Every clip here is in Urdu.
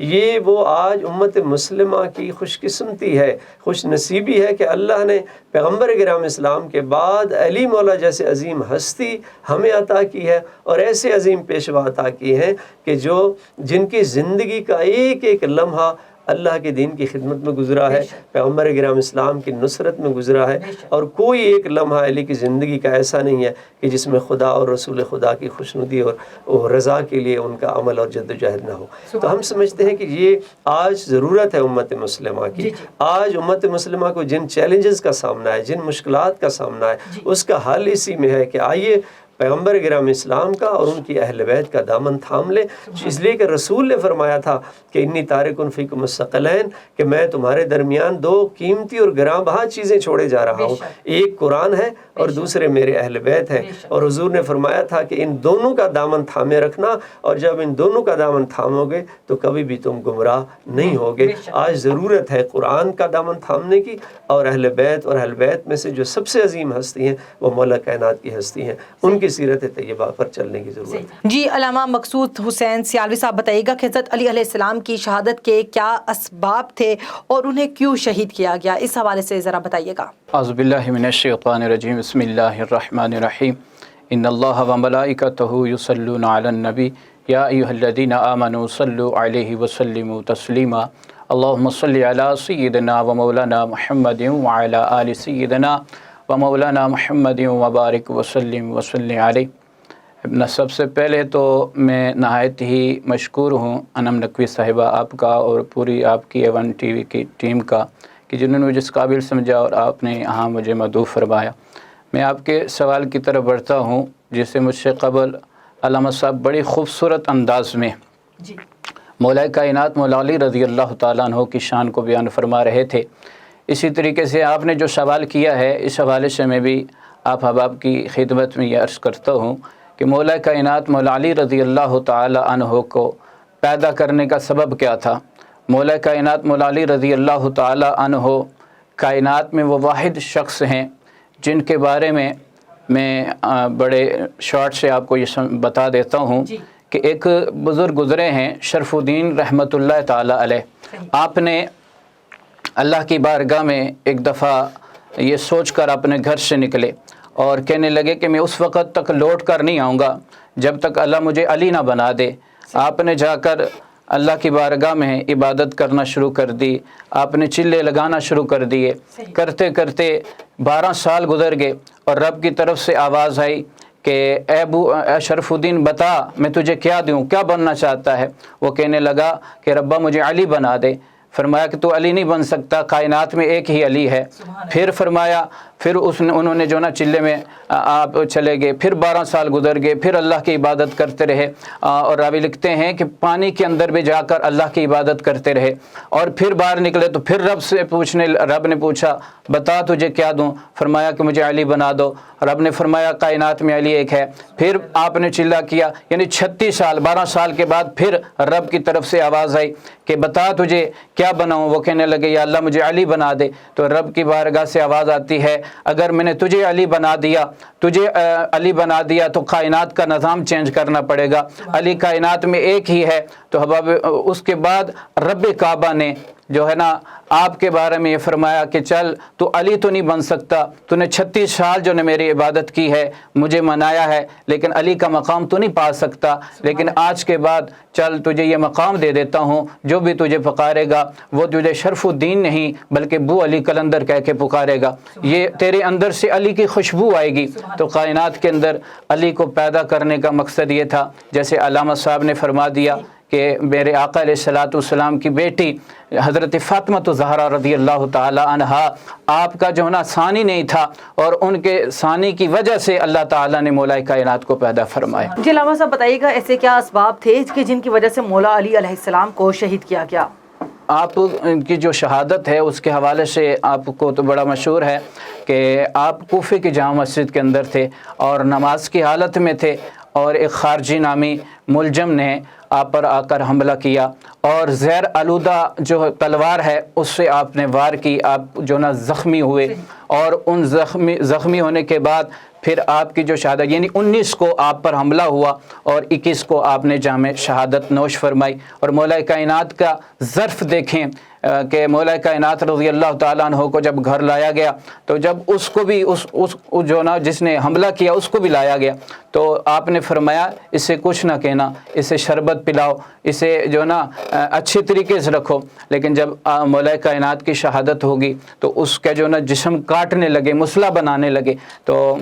یہ وہ آج امت مسلمہ کی خوش قسمتی ہے، خوش نصیبی ہے کہ اللہ نے پیغمبر کرام اسلام کے بعد علی مولا جیسے عظیم ہستی ہمیں عطا کی ہے، اور ایسے عظیم پیشوا عطا کی ہیں کہ جن کی زندگی کا ایک ایک لمحہ اللہ کے دین کی خدمت میں گزرا ہے، پیغمبر کرام اسلام کی نصرت میں گزرا ہے، اور کوئی ایک لمحہ علی کی زندگی کا ایسا نہیں ہے کہ جس میں خدا اور رسول خدا کی خوشنودی اور رضا کے لیے ان کا عمل اور جد و جہد نہ ہو۔ تو ہم سمجھتے ہیں کہ یہ آج ضرورت ہے امت مسلمہ کی۔ آج امت مسلمہ کو جن چیلنجز کا سامنا ہے، جن مشکلات کا سامنا ہے، اس کا حل اسی میں ہے کہ آئیے پیغمبر کرام اسلام کا اور ان کی اہل بیت کا دامن تھام لے، اس لیے کہ رسول نے فرمایا تھا کہ انی تارک فیکم الثقلین، کہ میں تمہارے درمیان دو قیمتی اور گراں بہا چیزیں چھوڑے جا رہا ہوں، ایک قرآن ہے اور دوسرے میرے اہل بیت ہیں۔ اور حضور نے فرمایا تھا کہ ان دونوں کا دامن تھامے رکھنا، اور جب ان دونوں کا دامن تھامو گے تو کبھی بھی تم گمراہ نہیں ہوگے۔ آج ضرورت ہے قرآن کا دامن تھامنے کی، اور اہل بیت، اور اہل بیت میں سے جو سب سے عظیم ہستی ہیں وہ مولا کائنات کی ہستی ہیں، ان کی سیرت طیبہ پر چلنے کی ضرورت ہے۔ جی علامہ مقصود حسین سیالوی صاحب بتائیے گا کہ حضرت علی علیہ السلام کی شہادت کے کیا اسباب تھے اور انہیں کیوں شہید کیا گیا، اس حوالے سے ذرا بتائیے گا۔ اعوذ باللہ من الشیطان الرجیم، بسم اللہ الرحمن الرحیم، ان اللہ وملائکتہ یصلون علی النبی یا ایھا الذین آمنوا صلوا علیہ وسلموا تسلیما، اللہم صل علی سیدنا و مولانا محمد وعلی آل سیدنا و مولانا محمد وبارک وسلم علیہ۔ سب سے پہلے تو میں نہایت ہی مشکور ہوں انم نقوی صاحبہ آپ کا اور پوری آپ کی A1 ٹی وی کی ٹیم کا کہ جنہوں نے مجھے اس قابل سمجھا اور آپ نے یہاں مجھے مدعو فرمایا۔ میں آپ کے سوال کی طرف بڑھتا ہوں، جس سے مجھ سے قبل علامہ صاحب بڑی خوبصورت انداز میں مولا کائنات مولا علی رضی اللہ تعالیٰ عنہ کی شان کو بیان فرما رہے تھے۔ اسی طریقے سے آپ نے جو سوال کیا ہے، اس حوالے سے میں بھی آپ احباب کی خدمت میں یہ عرض کرتا ہوں کہ مولا کائنات مولا علی رضی اللہ تعالیٰ عنہ کو پیدا کرنے کا سبب کیا تھا۔ مولا کائنات مولا علی رضی اللہ تعالیٰ عنہ کائنات میں وہ واحد شخص ہیں جن کے بارے میں بڑے شارٹ سے آپ کو یہ بتا دیتا ہوں کہ ایک بزرگ گزرے ہیں شرف الدین رحمۃ اللہ تعالیٰ علیہ۔ آپ نے اللہ کی بارگاہ میں ایک دفعہ یہ سوچ کر اپنے گھر سے نکلے اور کہنے لگے کہ میں اس وقت تک لوٹ کر نہیں آؤں گا جب تک اللہ مجھے علی نہ بنا دے۔ آپ نے جا کر اللہ کی بارگاہ میں عبادت کرنا شروع کر دی، آپ نے چلے لگانا شروع کر دیے، کرتے کرتے 12 سال گزر گئے اور رب کی طرف سے آواز آئی کہ اے شرف الدین بتا میں تجھے کیا دوں، کیا بننا چاہتا ہے؟ وہ کہنے لگا کہ ربا مجھے علی بنا دے۔ فرمایا کہ تو علی نہیں بن سکتا، کائنات میں ایک ہی علی ہے۔ پھر فرمایا، پھر انہوں نے جو نا چلے میں آپ چلے گئے، پھر 12 سال گزر گئے، پھر اللہ کی عبادت کرتے رہے، اور راوی لکھتے ہیں کہ پانی کے اندر بھی جا کر اللہ کی عبادت کرتے رہے، اور پھر باہر نکلے تو پھر رب نے پوچھا بتا تجھے کیا دوں؟ فرمایا کہ مجھے علی بنا دو۔ رب نے فرمایا کائنات میں علی ایک ہے۔ پھر آپ نے چلا کیا، یعنی 36 سال 12 سال کے بعد پھر رب کی طرف سے آواز آئی کہ بتا تجھے کیا بناؤں؟ وہ کہنے لگے یا اللہ مجھے علی بنا دے۔ تو رب کی بارگاہ سے آواز آتی ہے اگر میں نے تجھے علی بنا دیا تو کائنات کا نظام چینج کرنا پڑے گا، علی کائنات میں ایک ہی ہے۔ تو حباب اس کے بعد رب کعبہ نے جو ہے نا آپ کے بارے میں یہ فرمایا کہ چل تو علی تو نہیں بن سکتا، تو نے 36 سال جو نے میری عبادت کی ہے، مجھے منایا ہے، لیکن علی کا مقام تو نہیں پا سکتا، لیکن آج کے بعد چل تجھے یہ مقام دے دیتا ہوں، جو بھی تجھے پکارے گا وہ تجھے شرف الدین نہیں بلکہ بو علی قلندر کہہ کے پکارے گا، یہ تیرے اندر سے علی کی خوشبو آئے گی۔ تو کائنات کے اندر علی کو پیدا کرنے کا مقصد یہ تھا، جیسے علامہ صاحب نے فرما دیا کہ میرے آقا علیہ الصلوۃ والسلام کی بیٹی حضرت فاطمہ زہرا رضی اللہ تعالی عنہا، آپ کا جو نا ثانی نہیں تھا، اور ان کے ثانی کی وجہ سے اللہ تعالیٰ نے مولا کائنات کو پیدا فرمایا۔ جی علامہ صاحب بتائیے گا ایسے کیا اسباب تھے کہ جن کی وجہ سے مولا علی علیہ السلام کو شہید کیا گیا؟ آپ کی جو شہادت ہے اس کے حوالے سے آپ کو تو بڑا مشہور ہے کہ آپ کوفے کی جامع مسجد کے اندر تھے اور نماز کی حالت میں تھے، اور ایک خارجی نامی ملجم نے آپ پر آ کر حملہ کیا، اور زہر آلودہ جو تلوار ہے اس سے آپ نے وار کی، آپ جو نا زخمی ہوئے، اور ان زخمی ہونے کے بعد پھر آپ کی جو شہادت یعنی 19 کو آپ پر حملہ ہوا اور 21 کو آپ نے جام شہادت نوش فرمائی۔ اور مولا کائنات کا ظرف دیکھیں کہ مولا کائنات رضی اللہ تعالیٰ عنہ کو جب گھر لایا گیا تو جب اس کو بھی اس جو نا جس نے حملہ کیا اس کو بھی لایا گیا تو آپ نے فرمایا اسے کچھ نہ کہنا، اسے شربت پلاؤ، اسے جو نا اچھی طریقے سے رکھو۔ لیکن جب مولا کائنات کی شہادت ہوگی تو اس کا جو نا جسم کاٹنے لگے، مسلح بنانے لگے۔ تو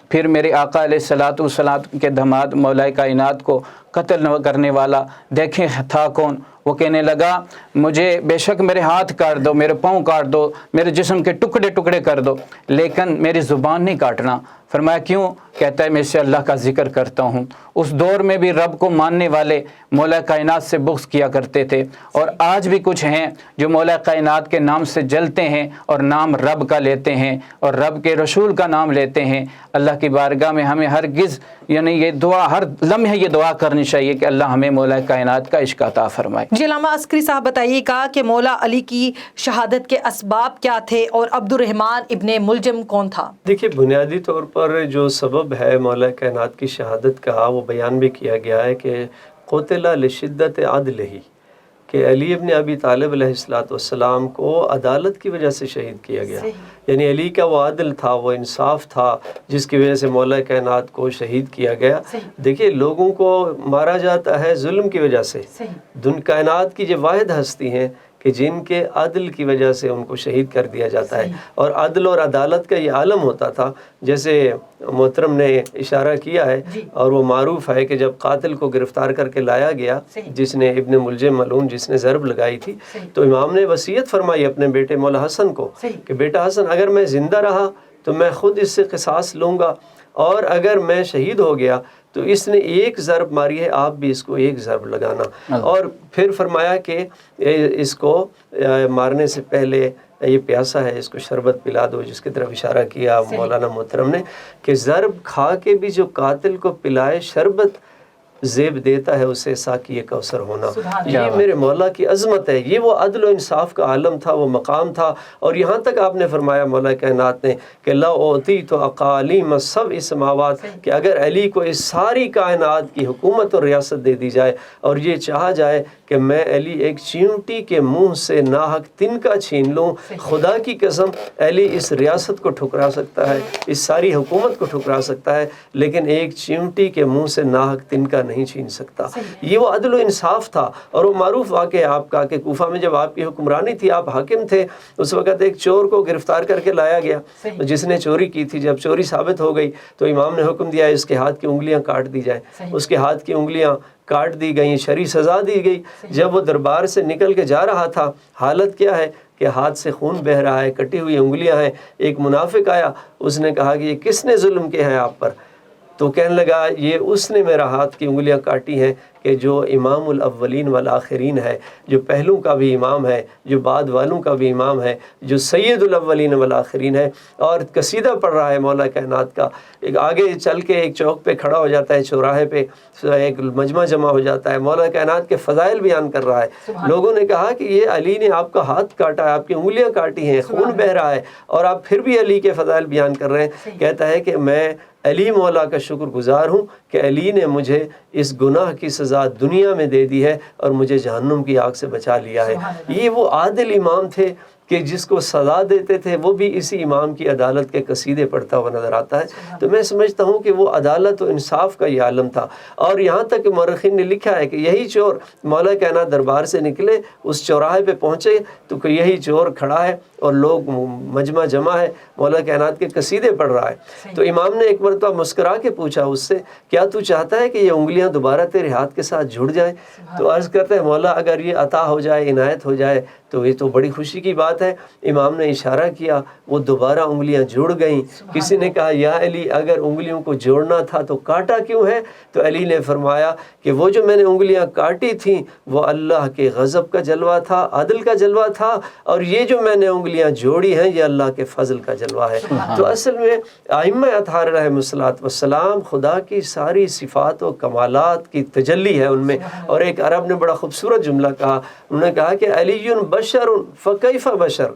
پھر میرے آقا علیہ الصلوۃ والسلام کے داماد مولا کائنات کو قتل کرنے والا دیکھیں تھا کون؟ وہ کہنے لگا مجھے بے شک میرے ہاتھ کاٹ دو، میرے پاؤں کاٹ دو، میرے جسم کے ٹکڑے ٹکڑے کر دو، لیکن میری زبان نہیں کاٹنا۔ فرمایا کیوں؟ کہتا ہے میں سے اللہ کا ذکر کرتا ہوں۔ اس دور میں بھی رب کو ماننے والے مولا کائنات سے بغض کیا کرتے تھے، اور آج بھی کچھ ہیں جو مولا کائنات کے نام سے جلتے ہیں اور نام رب کا لیتے ہیں اور رب کے رسول کا نام لیتے ہیں۔ اللہ کی بارگاہ میں ہمیں ہرگز یعنی یہ دعا ہر لمحے یہ دعا کرنی چاہیے کہ اللہ ہمیں مولا کائنات کا عشق عطا فرمائے۔ جی علامہ عسکری صاحب بتائیے گا کہ مولا علی کی شہادت کے اسباب کیا تھے اور عبد الرحمن ابن ملجم کون تھا؟ دیکھیے بنیادی طور پر جو سبب ہے مولا کائنات کی شہادت کا وہ بیان بھی کیا گیا ہے کہ قتل لشدت عدلہ، کہ علی ابن ابی طالب علیہ السلام کو عدالت کی وجہ سے شہید کیا گیا۔ یعنی علی کا وہ عدل تھا، وہ انصاف تھا جس کی وجہ سے مولا کائنات کو شہید کیا گیا۔ دیکھیے لوگوں کو مارا جاتا ہے ظلم کی وجہ سے، کائنات کی جو واحد ہستی ہیں کہ جن کے عدل کی وجہ سے ان کو شہید کر دیا جاتا ہے، اور عدل اور عدالت کا یہ عالم ہوتا تھا جیسے محترم نے اشارہ کیا ہے، اور وہ معروف ہے کہ جب قاتل کو گرفتار کر کے لایا گیا جس نے ابن ملجم ملعون جس نے ضرب لگائی تھی، تو امام نے وصیت فرمائی اپنے بیٹے مولا حسن کو کہ بیٹا حسن اگر میں زندہ رہا تو میں خود اس سے قصاص لوں گا، اور اگر میں شہید ہو گیا تو اس نے ایک ضرب ماری ہے، آپ بھی اس کو ایک ضرب لگانا۔ اور پھر فرمایا کہ اس کو مارنے سے پہلے یہ پیاسا ہے، اس کو شربت پلا دو، جس کی طرف اشارہ کیا مولانا محترم نے کہ ضرب کھا کے بھی جو قاتل کو پلائے شربت زیب دیتا ہے اسے ساقی کوثر ہونا۔ یہ میرے مولا کی عظمت ہے، یہ وہ عدل و انصاف کا عالم تھا، وہ مقام تھا۔ اور یہاں تک آپ نے فرمایا مولا کائنات نے کہ لا اوتیت اقالیم السبع السماوات، کہ اگر علی کو اس ساری کائنات کی حکومت اور ریاست دے دی جائے اور یہ چاہا جائے کہ میں علی ایک چیونٹی کے منہ سے ناحق تنکا چھین لوں، خدا کی قسم علی اس ریاست کو ٹھکرا سکتا ہے، اس ساری حکومت کو ٹھکرا سکتا ہے، لیکن ایک چیونٹی کے منہ سے ناحق تنکا نہیں چھین سکتا۔ یہ وہ عدل و انصاف تھا۔ اور وہ معروف واقعہ آپ کا کہ کوفہ میں جب آپ کی حکمرانی تھی، آپ حاکم تھے، اس وقت ایک چور کو گرفتار کر کے لایا گیا جس نے چوری کی تھی۔ جب چوری ثابت ہو گئی تو امام نے حکم دیا اس کے ہاتھ کی انگلیاں کاٹ دی جائیں۔ اس کے ہاتھ کی انگلیاں کاٹ دی گئیں، شرعی سزا دی گئی۔ جب وہ دربار سے نکل کے جا رہا تھا، حالت کیا ہے کہ ہاتھ سے خون بہہ رہا ہے، کٹی ہوئی انگلیاں ہیں۔ ایک منافق آیا، اس نے کہا کہ یہ کس نے ظلم کیا ہے آپ پر؟ تو کہنے لگا یہ اس نے میرا ہاتھ کی انگلیاں کاٹی ہیں کہ جو امام الاولین والآخرین ہے، جو پہلوں کا بھی امام ہے، جو بعد والوں کا بھی امام ہے، جو سید الاولین والآخرین ہے۔ اور قصیدہ پڑھ رہا ہے مولا کائنات کا، ایک آگے چل کے ایک چوک پہ کھڑا ہو جاتا ہے، چوراہے پہ ایک مجمع جمع ہو جاتا ہے، مولا کائنات کے فضائل بیان کر رہا ہے۔ لوگوں نے کہا کہ یہ علی نے آپ کا ہاتھ کاٹا ہے، آپ کی انگلیاں کاٹی ہیں، خون بہہ رہا ہے، اور آپ پھر بھی علی کے فضائل بیان کر رہے ہیں۔ کہتا ہے کہ میں علی مولا کا شکر گزار ہوں کہ علی نے مجھے اس گناہ کی سزا دنیا میں دے دی ہے اور مجھے جہنم کی آگ سے بچا لیا ہے۔ یہ وہ عادل امام تھے کہ جس کو سزا دیتے تھے وہ بھی اسی امام کی عدالت کے قصیدے پڑھتا ہوا نظر آتا ہے۔ تو میں سمجھتا ہوں کہ وہ عدالت و انصاف کا یہ عالم تھا۔ اور یہاں تک کہ مورخین نے لکھا ہے کہ یہی چور مولا کائنات دربار سے نکلے، اس چوراہے پہ پہنچے تو کہ یہی چور کھڑا ہے اور لوگ مجمع جمع ہے، مولا کائنات کے قصیدے پڑھ رہا ہے۔ تو امام نے ایک مرتبہ مسکرا کے پوچھا اس سے، کیا تو چاہتا ہے کہ یہ انگلیاں دوبارہ تیرے ہاتھ کے ساتھ جڑ جائیں؟ تو عرض کرتے ہیں مولا اگر یہ عطا ہو جائے، عنایت ہو جائے تو یہ تو بڑی خوشی کی بات ہے۔ امام نے اشارہ کیا، وہ دوبارہ انگلیاں جڑ گئیں۔ کسی نے کہا یا علی اگر انگلیوں کو جوڑنا تھا تو کاٹا کیوں ہے؟ تو علی نے فرمایا کہ وہ جو میں نے انگلیاں کاٹی تھیں وہ اللہ کے غضب کا جلوہ تھا، عدل کا جلوہ تھا، اور یہ جو میں نے انگلیاں جوڑی ہیں یہ اللہ کے فضل کا جلوہ ہے۔ تو اصل میں ائمہ اطہار علیہم السلام خدا کی ساری صفات و کمالات کی تجلی ہے ان میں۔ اور ایک عرب نے بڑا خوبصورت جملہ کہا، انہوں نے کہا کہ علی بشر فکیف بشر،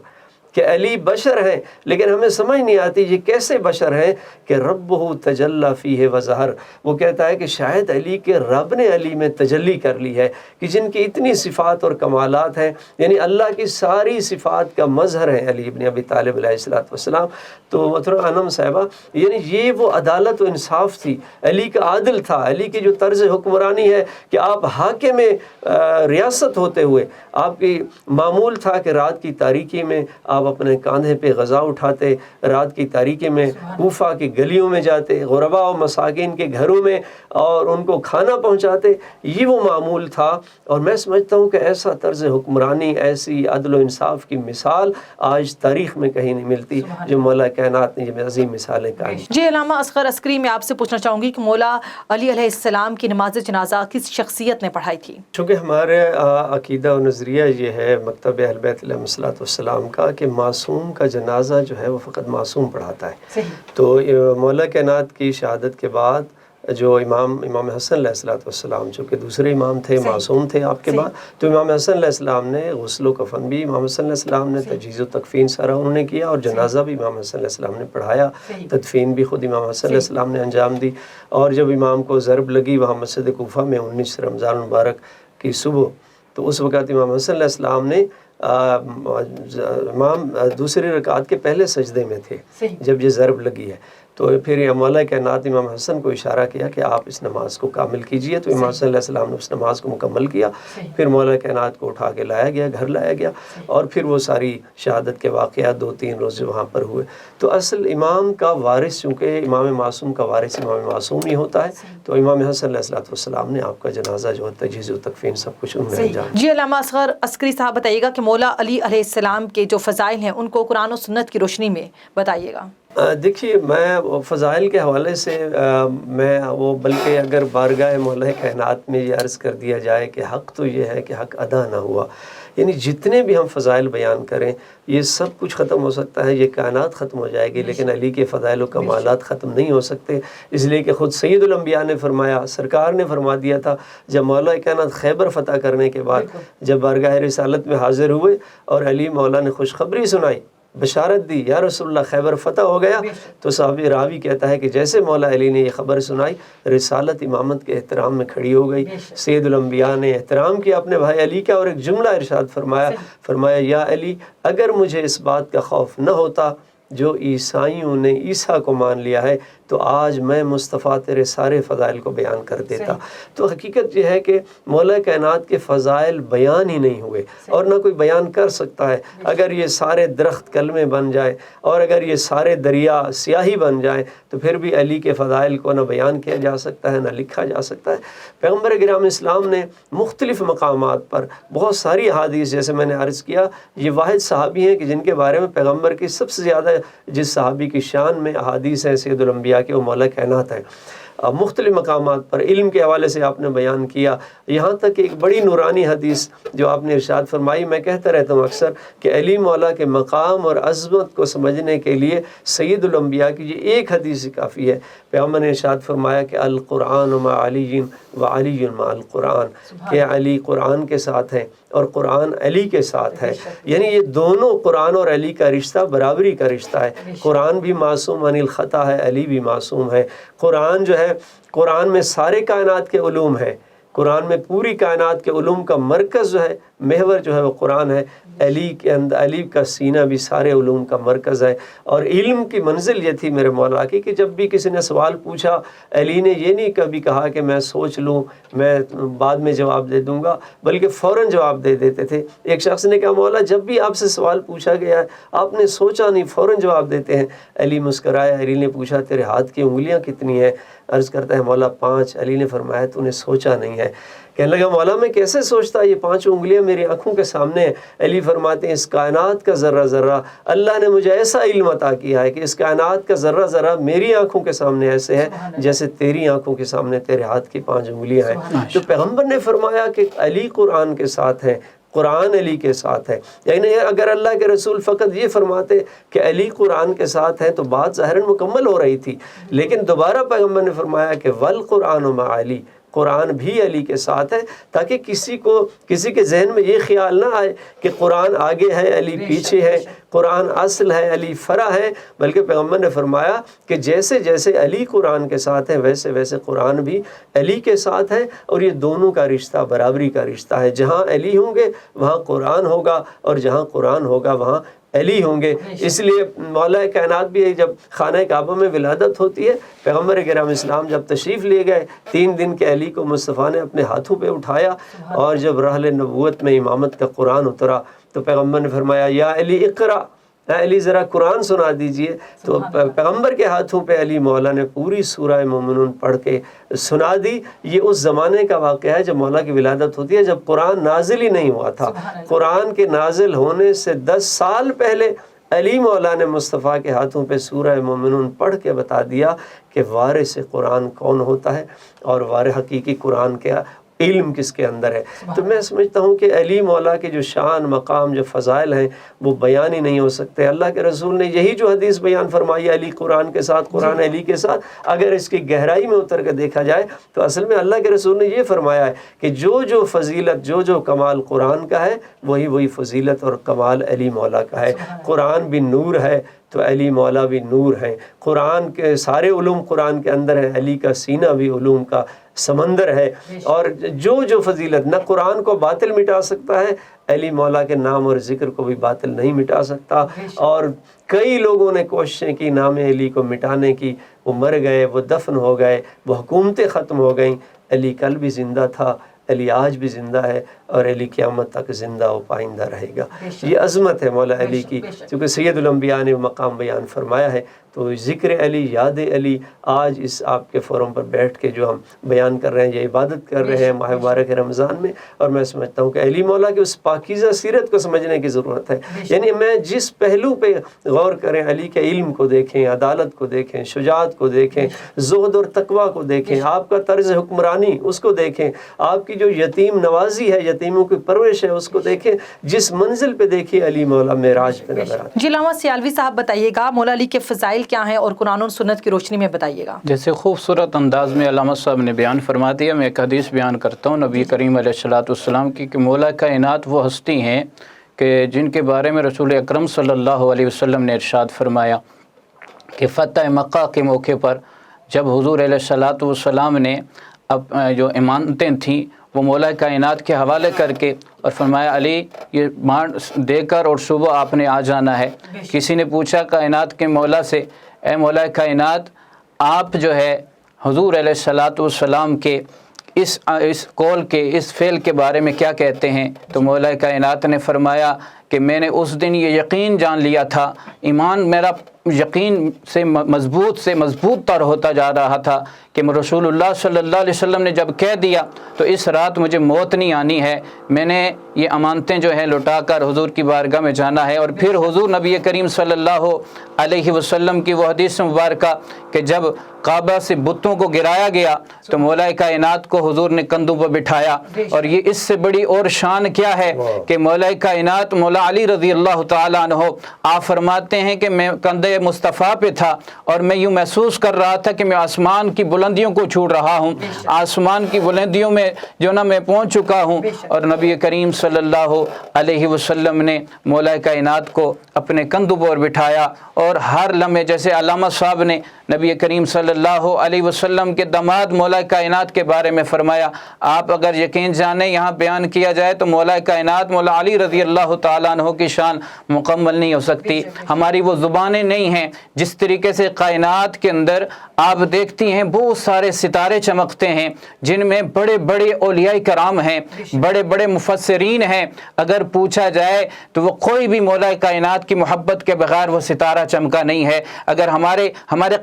کہ علی بشر ہیں، لیکن ہمیں سمجھ نہیں آتی یہ کیسے بشر ہیں کہ ربہ تجلی فیہ وظہر۔ وہ کہتا ہے کہ شاید علی کے رب نے علی میں تجلی کر لی ہے، کہ جن کی اتنی صفات اور کمالات ہیں، یعنی اللہ کی ساری صفات کا مظہر ہے علی ابن ابی طالب علیہ السلام۔ تو محترم انم صاحبہ، یعنی یہ وہ عدالت و انصاف تھی، علی کا عادل تھا، علی کی جو طرز حکمرانی ہے کہ آپ حاکم ریاست ہوتے ہوئے آپ کی معمول تھا کہ رات کی تاریکی میں آپ اپنے کاندھے پہ غذا اٹھاتے، رات کی تاریکی میں کوفہ کی گلیوں میں جاتے، غرباء و مساکین کے گھروں میں اور ان کو کھانا پہنچاتے، یہ وہ معمول تھا۔ اور میں سمجھتا ہوں کہ ایسا طرز حکمرانی، ایسی عدل و انصاف کی مثال آج تاریخ میں کہیں نہیں ملتی جو مولا کائنات نے یہ عظیم مثالیں قائم کی۔ جی علامہ اصغر عسکری، میں آپ سے پوچھنا چاہوں گی کہ مولا علی علیہ السلام کی نماز جنازہ کس شخصیت نے پڑھائی تھی؟ چونکہ ہمارے عقیدہ و نظریہ یہ ہے مکتب اہل بیت علیہ السلام کا کہ معصوم کا جنازہ جو ہے وہ فقط معصوم پڑھاتا ہے۔ تو مولا کائنات کی شہادت کے بعد جو امام حسن علیہ السلام چونکہ دوسرے امام تھے، معصوم تھے آپ کے بعد، تو امام حسن علیہ السلام نے غسل و کفن بھی امام حسن علیہ السلام نے، تجہیز و تکفین سارا انہوں نے کیا، اور جنازہ بھی امام حسن علیہ السلام نے پڑھایا، تدفین بھی خود امام حسن علیہ السلام نے انجام دی۔ اور جب امام کو ضرب لگی وہاں مسجد کوفہ میں 19 رمضان مبارک کی صبح، تو اس وقت امام حسن علیہ السلام نے امام دوسری رکعت کے پہلے سجدے میں تھے جب یہ ضرب لگی ہے، تو پھر مولا کائنات امام حسن کو اشارہ کیا کہ آپ اس نماز کو کامل کیجئے، تو امام حسن علیہ السلام نے اس نماز کو مکمل کیا۔ پھر مولا کائنات کو اٹھا کے لایا گیا، گھر لایا گیا، اور پھر وہ ساری شہادت کے واقعات 2-3 روز وہاں پر ہوئے۔ تو اصل امام کا وارث، چونکہ امام معصوم کا وارث امام معصوم ہی ہوتا ہے، تو امام حسن علیہ السلام نے آپ کا جنازہ جو ہے تجہیز و تکفین سب کچھ انہوں نے انجام دیا۔ جی علامہ اصغر عسکری صاحب، بتائیے گا کہ مولا علی علیہ السلام کے جو فضائل ہیں ان کو قرآن و سنت کی روشنی میں بتائیے گا۔ دیکھیے، میں فضائل کے حوالے سے میں وہ بلکہ اگر بارگاہ مولا کائنات میں یہ عرض کر دیا جائے کہ حق تو یہ ہے کہ حق ادا نہ ہوا، یعنی جتنے بھی ہم فضائل بیان کریں یہ سب کچھ ختم ہو سکتا ہے، یہ کائنات ختم ہو جائے گی، لیکن علی کے فضائل و کمالات ختم نہیں ہو سکتے، اس لیے کہ خود سید الانبیاء نے فرمایا، سرکار نے فرما دیا تھا جب مولا کائنات خیبر فتح کرنے کے بعد جب بارگاہ رسالت میں حاضر ہوئے اور علی مولا نے خوشخبری سنائی، بشارت دی، یا رسول اللہ خیبر فتح ہو گیا، تو صحابی راوی کہتا ہے کہ جیسے مولا علی نے یہ خبر سنائی، رسالت امامت کے احترام میں کھڑی ہو گئی، سید الانبیاء نے احترام کیا اپنے بھائی علی کا، اور ایک جملہ ارشاد فرمایا یا علی، اگر مجھے اس بات کا خوف نہ ہوتا جو عیسائیوں نے عیسیٰ کو مان لیا ہے تو آج میں مصطفیٰ تیرے سارے فضائل کو بیان کر دیتا۔ تو حقیقت یہ ہے کہ مولا کائنات کے فضائل بیان ہی نہیں ہوئے، اور نہ کوئی بیان کر سکتا ہے۔ اگر یہ سارے درخت کلمے بن جائے اور اگر یہ سارے دریا سیاہی بن جائیں تو پھر بھی علی کے فضائل کو نہ بیان کیا جا سکتا ہے نہ لکھا جا سکتا ہے۔ پیغمبر گرام اسلام نے مختلف مقامات پر بہت ساری احادیث، جیسے میں نے عرض کیا، یہ واحد صحابی ہیں کہ جن کے بارے میں پیغمبر کی سب سے زیادہ جس صحابی کی شان میں احادیث ہیں سید الانبیاء کے، وہ مولا کائنات ہے۔ مختلف مقامات پر علم کے حوالے سے آپ نے بیان کیا، یہاں تک کہ ایک بڑی نورانی حدیث جو آپ نے ارشاد فرمائی، میں کہتا رہتا ہوں اکثر کہ علی مولا کے مقام اور عظمت کو سمجھنے کے لیے سید الانبیاء کی یہ ایک حدیث کافی ہے۔ پیغمبر نے ارشاد فرمایا کہ القرآن مع علی و علی مع القرآن، کہ علی قرآن کے ساتھ ہیں اور قرآن علی کے ساتھ ہے، یعنی یہ دونوں قرآن اور علی کا رشتہ برابری کا رشتہ ہے۔ قرآن بھی معصوم عن الخطا ہے، علی بھی معصوم ہے۔ قرآن جو ہے، قرآن میں سارے کائنات کے علوم ہے، قرآن میں پوری کائنات کے علوم کا مرکز جو ہے، محور جو ہے وہ قرآن ہے۔ علی کے اندر، علی کا سینہ بھی سارے علوم کا مرکز ہے۔ اور علم کی منزل یہ تھی میرے مولا کی کہ جب بھی کسی نے سوال پوچھا، علی نے یہ نہیں کبھی کہا کہ میں سوچ لوں، میں بعد میں جواب دے دوں گا، بلکہ فوراً جواب دے دیتے تھے۔ ایک شخص نے کہا مولا جب بھی آپ سے سوال پوچھا گیا ہے آپ نے سوچا نہیں، فوراً جواب دیتے ہیں۔ علی مسکرایا، علی نے پوچھا تیرے ہاتھ کی انگلیاں کتنی ہیں؟ عرض کرتا ہے مولا 5۔ علی نے فرمایا تو نے سوچا نہیں ہے۔ کہنے لگا مولا میں کیسے سوچتا، یہ 5 انگلیاں میری آنکھوں کے سامنے ہیں۔ علی فرماتے ہیں اس کائنات کا ذرہ ذرہ اللہ نے مجھے ایسا علم عطا کیا ہے کہ اس کائنات کا ذرہ ذرہ میری آنکھوں کے سامنے ایسے ہے جیسے تیری آنکھوں کے سامنے تیرے ہاتھ کی 5 انگلیاں ہیں۔ تو پیغمبر نے فرمایا کہ علی قرآن کے ساتھ ہیں، قرآن علی کے ساتھ ہے۔ یعنی اگر اللہ کے رسول فقط یہ فرماتے کہ علی قرآن کے ساتھ ہیں تو بات ظاہراً مکمل ہو رہی تھی، لیکن دوبارہ پیغمبر نے فرمایا کہ والقرآن مع علی، قرآن بھی علی کے ساتھ ہے، تاکہ کسی کے ذہن میں یہ خیال نہ آئے کہ قرآن آگے ہے علی پیچھے ہے، قرآن اصل ہے علی فرع ہے، بلکہ پیغمبر نے فرمایا کہ جیسے جیسے علی قرآن کے ساتھ ہے ویسے ویسے قرآن بھی علی کے ساتھ ہے، اور یہ دونوں کا رشتہ برابری کا رشتہ ہے، جہاں علی ہوں گے وہاں قرآن ہوگا، اور جہاں قرآن ہوگا وہاں علی ہوں گے۔ اس لیے مولا کائنات بھی جب خانہ کعبہ میں ولادت ہوتی ہے، پیغمبر کرام اسلام جب تشریف لے گئے، 3 دن کے علی کو مصطفیٰ نے اپنے ہاتھوں پہ اٹھایا، اور جب رحل نبوت میں امامت کا قرآن اترا تو پیغمبر نے فرمایا یا علی اقرا، علی ذرا قرآن سنا دیجئے، تو پیغمبر کے ہاتھوں پہ علی مولا نے پوری سورہ مومنون پڑھ کے سنا دی۔ یہ اس زمانے کا واقعہ ہے جب مولا کی ولادت ہوتی ہے، جب قرآن نازل ہی نہیں ہوا تھا۔ قرآن کے نازل ہونے سے 10 سال پہلے علی مولا نے مصطفیٰ کے ہاتھوں پہ سورہ مومنون پڑھ کے بتا دیا کہ وارث قرآن کون ہوتا ہے، اور وارث حقیقی قرآن کیا، علم کس کے اندر ہے۔ تو میں سمجھتا ہوں کہ علی مولا کے جو شان مقام جو فضائل ہیں وہ بیان ہی نہیں ہو سکتے۔ اللہ کے رسول نے یہی جو حدیث بیان فرمائی علی قرآن کے ساتھ، قرآن علی کے ساتھ، اگر اس کی گہرائی میں اتر کے دیکھا جائے تو اصل میں اللہ کے رسول نے یہ فرمایا ہے کہ جو فضیلت جو کمال قرآن کا ہے وہی فضیلت اور کمال علی مولا کا ہے۔ قرآن بھی نور ہے تو علی مولا بھی نور ہے، قرآن کے سارے علوم قرآن کے اندر ہیں، علی کا سینہ بھی علوم کا سمندر ہے، اور جو فضیلت نہ قرآن کو باطل مٹا سکتا ہے، علی مولا کے نام اور ذکر کو بھی باطل نہیں مٹا سکتا۔ اور کئی لوگوں نے کوششیں کی نام علی کو مٹانے کی، وہ مر گئے، وہ دفن ہو گئے، وہ حکومتیں ختم ہو گئیں۔ علی کل بھی زندہ تھا، علی آج بھی زندہ ہے، اور علی قیامت تک زندہ و پائندہ رہے گا۔ یہ عظمت ہے مولا علی کی، کیونکہ سید الانبیاء نے مقام بیان فرمایا ہے۔ تو ذکر علی، یاد علی، آج اس آپ کے فورم پر بیٹھ کے جو ہم بیان کر رہے ہیں، یہ عبادت کر رہے ہیں ماہ مبارک رمضان میں، اور میں سمجھتا ہوں کہ علی مولا کی اس پاکیزہ سیرت کو سمجھنے کی ضرورت ہے۔ یعنی میں جس پہلو پہ غور کریں، علی کے علم کو دیکھیں، عدالت کو دیکھیں، شجاعت کو دیکھیں، زہد اور تقویٰ کو دیکھیں، آپ کا طرز حکمرانی اس کو دیکھیں، آپ کی جو یتیم نوازی ہے، یتیموں کی پرورش ہے، اس کو دیکھیں، جس منزل پہ دیکھیے علی مولا معراج پہ نظر آتا ہے۔ جی علامہ سیالوی صاحب بتائیے گا مولا علی کے فضائل کیا ہیں، اور قرآن و سنت کی روشنی میں بتائیے گا۔ جیسے خوبصورت انداز میں علامہ صاحب نے بیان فرما دیا، میں ایک حدیث بیان کرتا ہوں نبی کریم علیہ السلام کی، کہ مولا کائنات وہ ہستی ہیں کہ جن کے بارے میں رسول اکرم صلی اللہ علیہ وسلم نے ارشاد فرمایا کہ فتح مکہ کے موقع پر جب حضور علیہ السلام نے اب جو امانتیں تھیں وہ مولا کائنات کے حوالے کر کے، اور فرمایا علی یہ مان دے کر اور صبح آپ نے آ جانا ہے۔ کسی نے پوچھا کائنات کے مولا سے، اے مولا کائنات آپ جو ہے حضور علیہ السلام کے اس قول کے، اس فعل کے بارے میں کیا کہتے ہیں؟ تو مولا کائنات نے فرمایا کہ میں نے اس دن یہ یقین جان لیا تھا، ایمان میرا یقین سے مضبوط تر ہوتا جا رہا تھا کہ رسول اللہ صلی اللہ علیہ وسلم نے جب کہہ دیا تو اس رات مجھے موت نہیں آنی ہے، میں نے یہ امانتیں جو ہیں لٹا کر حضور کی بارگاہ میں جانا ہے۔ اور پھر حضور نبی کریم صلی اللہ علیہ وسلم کی وہ حدیث مبارکہ کہ جب کعبہ سے بتوں کو گرایا گیا تو مولا کائنات کو حضور نے کندھوں پر بٹھایا، اور یہ اس سے بڑی اور شان کیا ہے کہ مولا کائنات مولا علی رضی اللہ تعالیٰ عنہ آپ فرماتے ہیں کہ میں کندھے مصطفیٰ پہ تھا اور میں یوں محسوس کر رہا تھا کہ میں آسمان کی بلندیوں کو چھو رہا ہوں، آسمان کی بلندیوں میں جو نا میں پہنچ چکا ہوں۔ اور نبی کریم صلی اللہ علیہ وسلم نے مولا کائنات کو اپنے کندھوں پر بٹھایا، اور ہر لمحے جیسے علامہ صاحب نے نبی کریم صلی اللہ علیہ وسلم کے داماد مولا کائنات کے بارے میں فرمایا، آپ اگر یقین جانیں یہاں بیان کیا جائے تو مولا کائنات مولا علی رضی اللہ تعالیٰ عنہ کی شان مکمل نہیں ہو سکتی۔ ہماری وہ زبانیں نہیں ہیں، جس طریقے سے کائنات کے اندر آپ دیکھتی ہیں بہت سارے ستارے چمکتے ہیں جن میں بڑے بڑے اولیاء کرام ہیں، بڑے بڑے مفسرین ہیں، اگر پوچھا جائے تو وہ کوئی بھی مولا کائنات کی محبت کے بغیر وہ ستارہ چمکا نہیں ہے۔ اگر ہمارے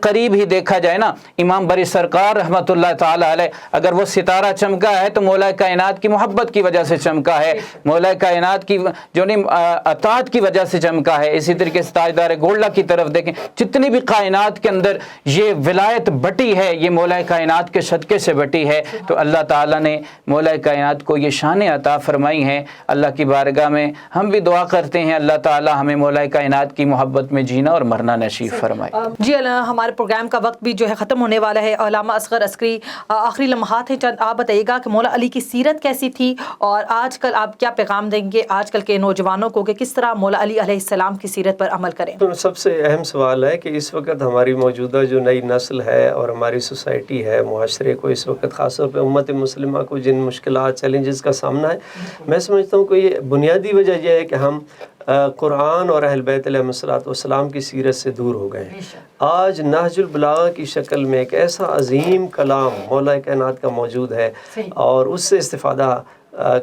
قریب ہی دیکھا جائے نا، امام بری سرکار رحمۃ اللہ تعالی علیہ، اگر وہ ستارہ چمکا ہے تو مولا کائنات کی محبت کی وجہ سے چمکا ہے، مولا کائنات کی جو اطاعت کی وجہ سے چمکا ہے۔ اسی طریقے سے تاجدار گولڈا کی طرف دیکھیں، جتنی بھی کائنات کے اندر یہ ولایت بٹی ہے یہ مولا کائنات کے صدقے سے بٹی ہے۔ تو اللہ تعالیٰ نے مولا کائنات کو یہ شانیں عطا فرمائی ہیں۔ اللہ کی بارگاہ میں ہم بھی دعا کرتے ہیں اللہ تعالیٰ ہمیں مولا کائنات کی محبت میں جینا اور مرنا نصیب فرمائے۔ جی ہمارے پروگرام کا وقت بھی جو ہے ختم ہونے والا ہے. علامہ اصغر عسکری، آخری لمحات ہیں چند، آپ بتائیے گا کہ مولا علی کی سیرت کیسی تھی اور آج کل آپ کیا پیغام دیں گے آج کل کے نوجوانوں کو کہ کس طرح مولا علی علیہ السلام کی سیرت پر عمل کریں؟ تو سب سے اہم سوال ہے کہ اس وقت ہماری موجودہ جو نئی نسل ہے اور ہماری سوسائٹی ہے، معاشرے کو اس وقت خاص طور پہ امت مسلمہ کو جن مشکلات چیلنجز کا سامنا ہے، میں سمجھتا ہوں کہ یہ بنیادی وجہ یہ ہے کہ ہم قرآن اور اہل بیت علیہ السلام کی سیرت سے دور ہو گئے ہیں. آج نہج البلاغہ کی شکل میں ایک ایسا عظیم کلام مولا کائنات کا موجود ہے اور اس سے استفادہ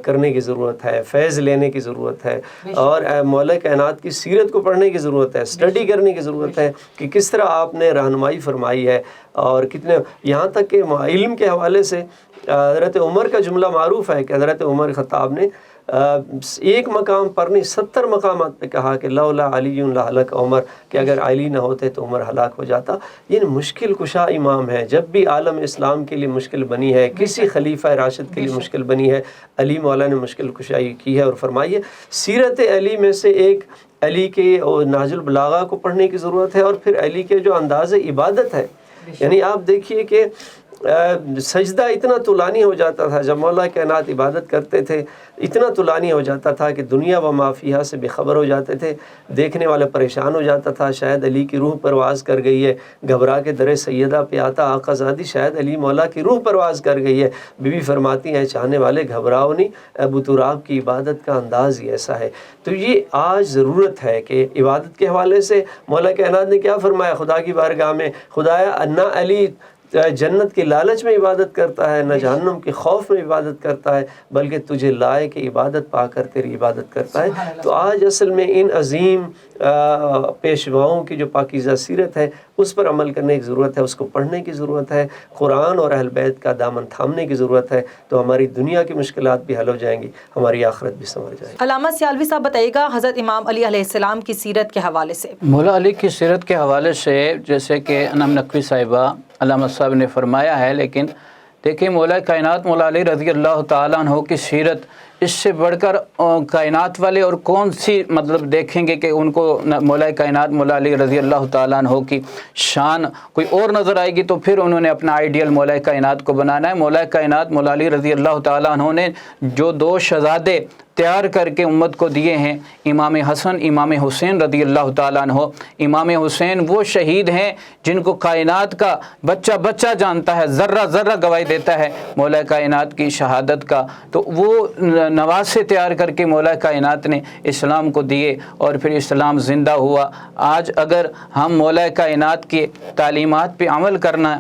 کرنے کی ضرورت ہے، فیض لینے کی ضرورت ہے، اور مولا کائنات کی سیرت کو پڑھنے کی ضرورت ہے، اسٹڈی کرنے کی ضرورت ہے کہ کس طرح آپ نے رہنمائی فرمائی ہے. اور کتنے یہاں تک کہ علم کے حوالے سے حضرت عمر کا جملہ معروف ہے کہ حضرت عمر خطاب نے ایک مقام پر نہیں 70 مقامات پہ کہا کہ لولا علی لہلک عمر، کہ اگر علی نہ ہوتے تو عمر ہلاک ہو جاتا. یہ مشکل کشا امام ہے. جب بھی عالم اسلام کے لیے مشکل بنی ہے، کسی خلیفہ راشد کے لیے مشکل بنی ہے، علی مولا نے مشکل کشائی کی ہے اور فرمائی ہے. سیرت علی میں سے ایک علی کے نہج البلاغہ کو پڑھنے کی ضرورت ہے، اور پھر علی کے جو انداز عبادت ہے، یعنی آپ دیکھیے کہ سجدہ اتنا طولانی ہو جاتا تھا جب مولا کائنات عبادت کرتے تھے، اتنا طولانی ہو جاتا تھا کہ دنیا و ما فیہا سے بے خبر ہو جاتے تھے، دیکھنے والے پریشان ہو جاتا تھا. شاید علی کی روح پرواز کر گئی ہے. گھبرا کے در سیدہ پہ آتا آقا زادی، شاید علی مولا کی روح پرواز کر گئی ہے. بی بی فرماتی ہیں چاہنے والے گھبراؤ نہیں، ابو تراب کی عبادت کا انداز ہی ایسا ہے. تو یہ آج ضرورت ہے کہ عبادت کے حوالے سے مولا کائنات نے کیا فرمایا خدا کی بارگاہ میں، خدایا نہ علی جنت کی لالچ میں عبادت کرتا ہے، نہ جہنم کے خوف میں عبادت کرتا ہے، بلکہ تجھے لائے کہ عبادت پا کر تیری عبادت کرتا ہے. تو آج اصل میں ان عظیم پیشواؤں کی جو پاکیزہ سیرت ہے اس پر عمل کرنے کی ضرورت ہے، اس کو پڑھنے کی ضرورت ہے، قرآن اور اہل بیت کا دامن تھامنے کی ضرورت ہے. تو ہماری دنیا کی مشکلات بھی حل ہو جائیں گی، ہماری آخرت بھی سنور جائے گی. علامہ سیالوی صاحب بتائیے گا حضرت امام علی علیہ السلام کی سیرت کے حوالے سے. مولا علی کی سیرت کے حوالے سے جیسے کہ انم نقوی صاحبہ علامہ صاحب نے فرمایا ہے، لیکن دیکھیں مولا کائنات مولا علی رضی اللہ تعالیٰ عنہ کی سیرت اس سے بڑھ کر کائنات والے اور کون سی مطلب دیکھیں گے کہ ان کو مولا کائنات مولا علی رضی اللہ تعالیٰ عنہ کی شان کوئی اور نظر آئے گی تو پھر انہوں نے اپنا آئیڈیل مولا کائنات کو بنانا ہے. مولا کائنات مولا علی رضی اللہ تعالیٰ عنہ نے جو 2 شہزادے تیار کر کے امت کو دیے ہیں، امام حسن امام حسین رضی اللہ تعالیٰ عنہ. امام حسین وہ شہید ہیں جن کو کائنات کا بچہ بچہ جانتا ہے، ذرہ ذرہ گواہی دیتا ہے مولا کائنات کی شہادت کا. تو وہ نواسے تیار کر کے مولا کائنات نے اسلام کو دیے اور پھر اسلام زندہ ہوا. آج اگر ہم مولا کائنات کی تعلیمات پہ عمل کرنا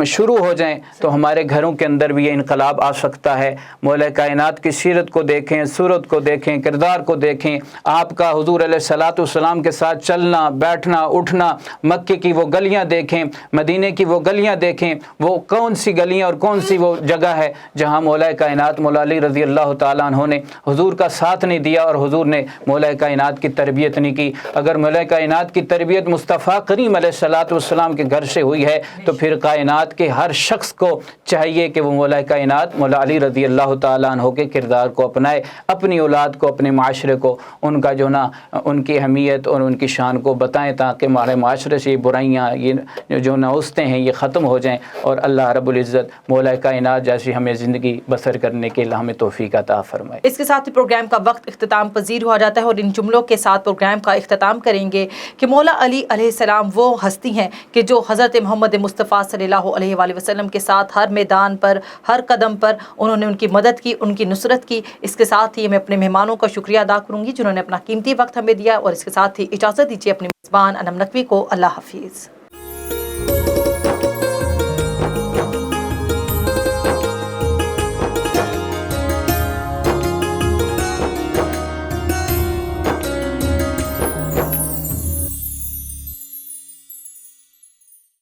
شروع ہو جائیں تو ہمارے گھروں کے اندر بھی یہ انقلاب آ سکتا ہے. مولا کائنات کی سیرت کو دیکھیں، صورت کو دیکھیں، کردار کو دیکھیں. آپ کا حضور علیہ الصلوۃ والسلام کے ساتھ چلنا بیٹھنا اٹھنا، مکے کی وہ گلیاں دیکھیں، مدینے کی وہ گلیاں دیکھیں، وہ کون سی گلیاں اور کون سی وہ جگہ ہے جہاں مولا کائنات مولا علی رضی اللہ تعالیٰ عنہ نے حضور کا ساتھ نہیں دیا اور حضور نے مولا کائنات کی تربیت نہیں کی. اگر مولا کائنات کی تربیت مصطفیٰ کریم علیہ الصلوۃ والسلام کے گھر سے ہوئی ہے تو پھر کائنات کہ ہر شخص کو چاہیے کہ وہ مولا کائنات مولا علی رضی اللہ تعالیٰ عنہ کے کردار کو اپنائے، اپنی اولاد کو اپنے معاشرے کو ان کا جو نا ان کی اہمیت اور ان کی شان کو بتائیں تاکہ ہمارے معاشرے سے یہ برائیاں یہ جو نوستیں ہیں یہ ختم ہو جائیں اور اللہ رب العزت مولا کائنات جیسی ہمیں زندگی بسر کرنے کے لیے ہمیں توفیق عطا فرمائے. اس کے ساتھ پروگرام کا وقت اختتام پذیر ہو جاتا ہے اور ان جملوں کے ساتھ پروگرام کا اختتام کریں گے کہ مولا علی علیہ السلام وہ ہستی ہیں کہ جو حضرت محمد مصطفیٰ صلی اللہ علیہ وآلہ وسلم کے ساتھ ہر میدان پر ہر قدم پر انہوں نے ان کی مدد کی، ان کی نصرت کی. اس کے ساتھ ہی میں اپنے مہمانوں کا شکریہ ادا کروں گی جنہوں نے اپنا قیمتی وقت ہمیں دیا، اور اس کے ساتھ ہی اجازت دیجیے اپنے میزبان انم نقوی کو. اللہ حافظ.